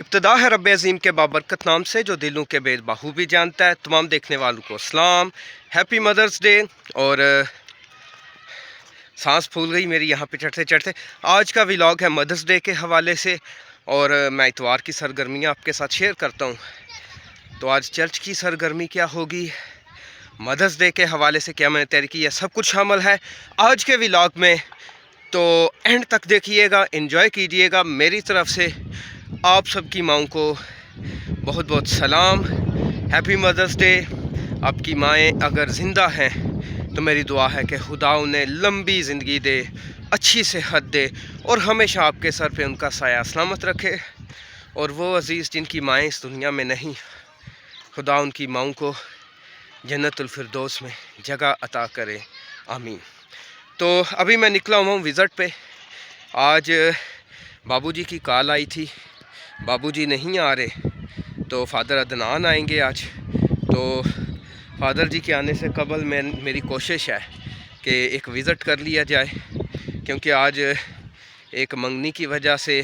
इब्तिदा है रब अज़ीम के बाबरकत नाम से जो दिलों के बेद बाहूबी जानता है। तमाम देखने वालों को सलाम, हैप्पी मदर्स डे। और सांस फूल गई मेरी यहाँ पे चढ़ते चढ़ते। आज का व्लॉग है मदर्स डे के हवाले से और मैं इतवार की सरगर्मियाँ आपके साथ शेयर करता हूँ। तो आज चर्च की सरगर्मी क्या होगी, मदर्स डे के हवाले से क्या मैंने तैयारी की है, सब कुछ शामिल है आज के व्लॉग में। तो एंड तक देखिएगा, एंजॉय कीजिएगा। मेरी तरफ से आप सबकी माँओं को बहुत बहुत सलाम, हैप्पी मदर्स डे। आपकी माएँ अगर ज़िंदा हैं तो मेरी दुआ है कि खुदा उन्हें लंबी ज़िंदगी दे, अच्छी सेहत दे और हमेशा आपके सर पे उनका साया सलामत रखे। और वो अज़ीज़ जिनकी माएँ इस दुनिया में नहीं, खुदा उनकी माँओं को जन्नतुल फिरदौस में जगह अता करे, आमीन। तो अभी मैं निकला हुआ हूँ विज़िट पे। आज बाबूजी की कॉल आई थी, बाबूजी नहीं आ रहे तो फादर अदनान आएंगे आज। तो फादर जी के आने से कबल मेरी कोशिश है कि एक विज़िट कर लिया जाए, क्योंकि आज एक मंगनी की वजह से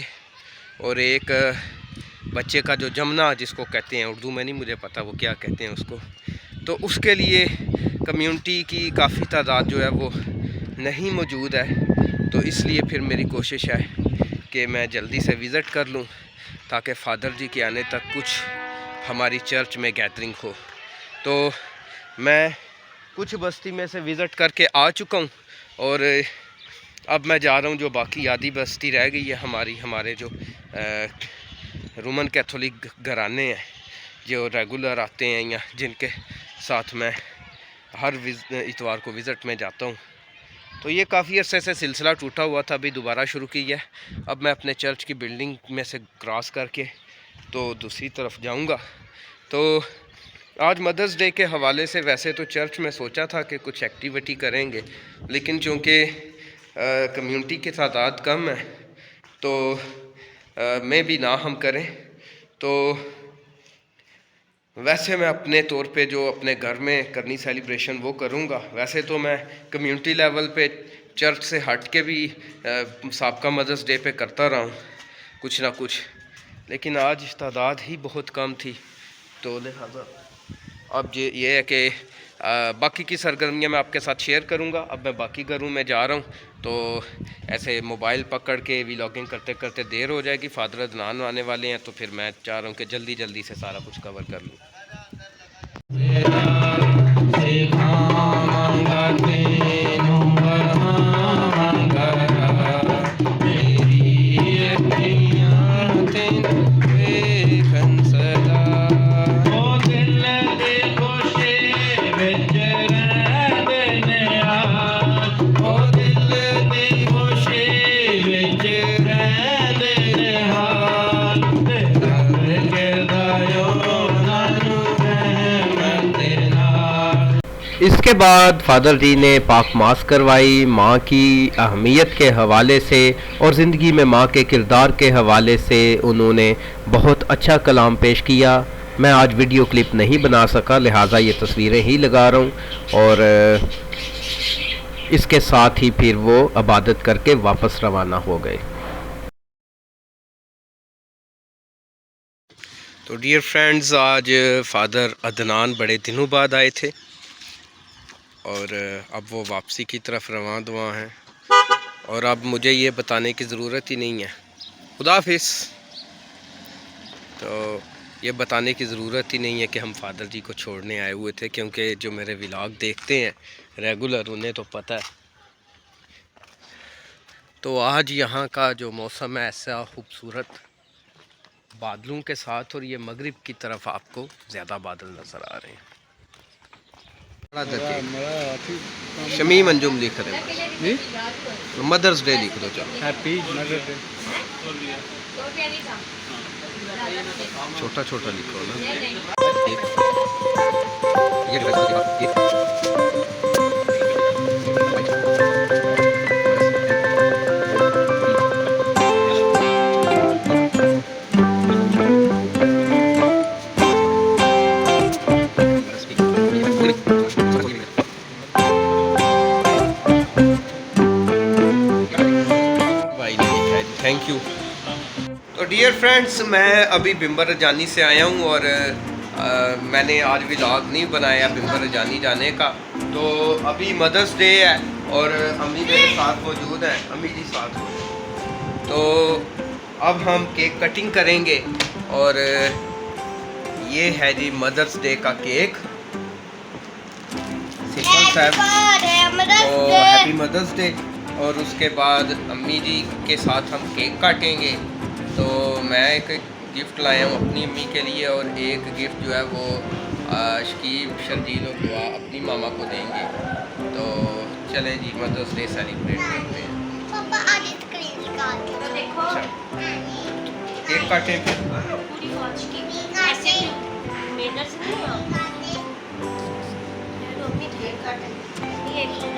और एक बच्चे का जो जमना जिसको कहते हैं, उर्दू में नहीं मुझे पता वो क्या कहते हैं उसको, तो उसके लिए कम्युनिटी की काफ़ी तादाद जो है वो नहीं मौजूद है। तो इसलिए फिर मेरी कोशिश है कि मैं जल्दी से विज़िट कर लूं ताकि फ़ादर जी के आने तक कुछ हमारी चर्च में गैदरिंग हो। तो मैं कुछ बस्ती में से विज़िट करके आ चुका हूं और अब मैं जा रहा हूं जो बाकी आधी बस्ती रह गई है हमारे जो रोमन कैथोलिक घराने हैं जो रेगुलर आते हैं या जिनके साथ मैं हर इतवार को विज़िट में जाता हूं। तो ये काफ़ी अर्से से सिलसिला टूटा हुआ था, अभी दोबारा शुरू की है। अब मैं अपने चर्च की बिल्डिंग में से क्रॉस करके तो दूसरी तरफ जाऊंगा। तो आज मदर्स डे के हवाले से वैसे तो चर्च में सोचा था कि कुछ एक्टिविटी करेंगे, लेकिन चूँकि कम्युनिटी की तादाद कम है तो में भी ना हम करें। तो वैसे मैं अपने तौर पे जो अपने घर में करनी सेलिब्रेशन वो करूँगा। वैसे तो मैं कम्युनिटी लेवल पे चर्च से हट के भी साबका मदर्स डे पे करता रहा हूँ कुछ ना कुछ, लेकिन आज तादाद ही बहुत कम थी। तो लिहाजा अब ये है कि बाकी की सरगर्मियाँ मैं आपके साथ शेयर करूँगा। अब मैं बाकी घरों में जा रहा हूँ, तो ऐसे मोबाइल पकड़ के व्लॉगिंग करते करते देर हो जाएगी। फादर अदनान आने वाले हैं, तो फिर मैं चाह रहा हूँ कि जल्दी जल्दी से सारा कुछ कवर कर लूँ। इसके बाद फादर जी ने पाक मास करवाई। माँ की अहमियत के हवाले से और ज़िंदगी में माँ के किरदार के हवाले से उन्होंने बहुत अच्छा कलाम पेश किया। मैं आज वीडियो क्लिप नहीं बना सका, लिहाजा ये तस्वीरें ही लगा रहा हूँ। और इसके साथ ही फिर वो इबादत करके वापस रवाना हो गए। तो डियर फ्रेंड्स, आज फादर अदनान बड़े दिनों बाद आए थे और अब वो वापसी की तरफ रवां दुआ हैं। और अब मुझे ये बताने की ज़रूरत ही नहीं है, खुदा हाफिज़। तो ये बताने की ज़रूरत ही नहीं है कि हम फादर जी को छोड़ने आए हुए थे, क्योंकि जो मेरे व्लॉग देखते हैं रेगुलर उन्हें तो पता है। तो आज यहाँ का जो मौसम है ऐसा खूबसूरत बादलों के साथ, और ये मगरिब की तरफ आपको ज़्यादा बादल नज़र आ रहे हैं। शमीम अंजुम लिख रहे हैं, मदर्स डे लिख दो, चलो हैप्पी मदर्स डे। छोटा छोटा लिखो ना। Thank you. तो डियर फ्रेंड, फ्रेंड्स, मैं अभी बिम्बर रजानी से आया हूँ और मैंने आज व्लॉग नहीं बनाया बिम्बर रजानी जाने का। तो अभी मदर्स डे है और अम्मी मेरे साथ मौजूद हैं, अम्मी जी साथ। तो अब हम केक कटिंग करेंगे और ये है जी मदर्स डे का केक, सिंपल सा। तो हैप्पी मदर्स डे। और उसके बाद अम्मी जी के साथ हम केक काटेंगे। तो मैं एक गिफ्ट लाया हूँ अपनी अम्मी के लिए और एक गिफ्ट जो है वो शकीब, शर्जील और दुआ अपनी मामा को देंगे। तो चलें जी मदर्स डे सेलिब्रेट करते हैं। पापा आगे स्क्रीन निकाल के तो देखो। केक काटें फिर। पूरी वॉच की ऐसे मेनर्स नहीं हो।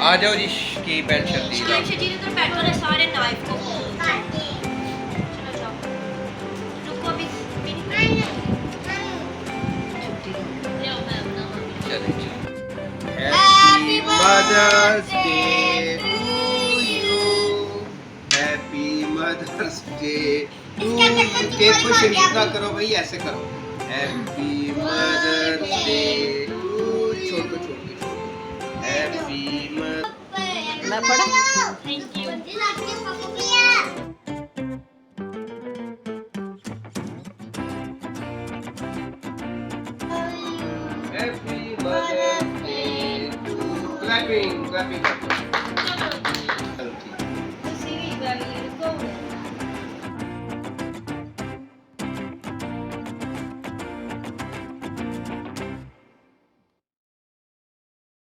आ जाओ जी शकीब एंड शर्जील। शकीब तो बैठो ना, सारे नाइफ को चलो जाओ। रुको अभी happy mother's day to you, happy mother's day to you. Cake को शरीक ना करो भाई, ऐसे करो। हैप्पी मदर्स डे टू, छोड़ दो हैप्पी मैं पढ़ा। Thank you. Happy Mother's Day to clapping.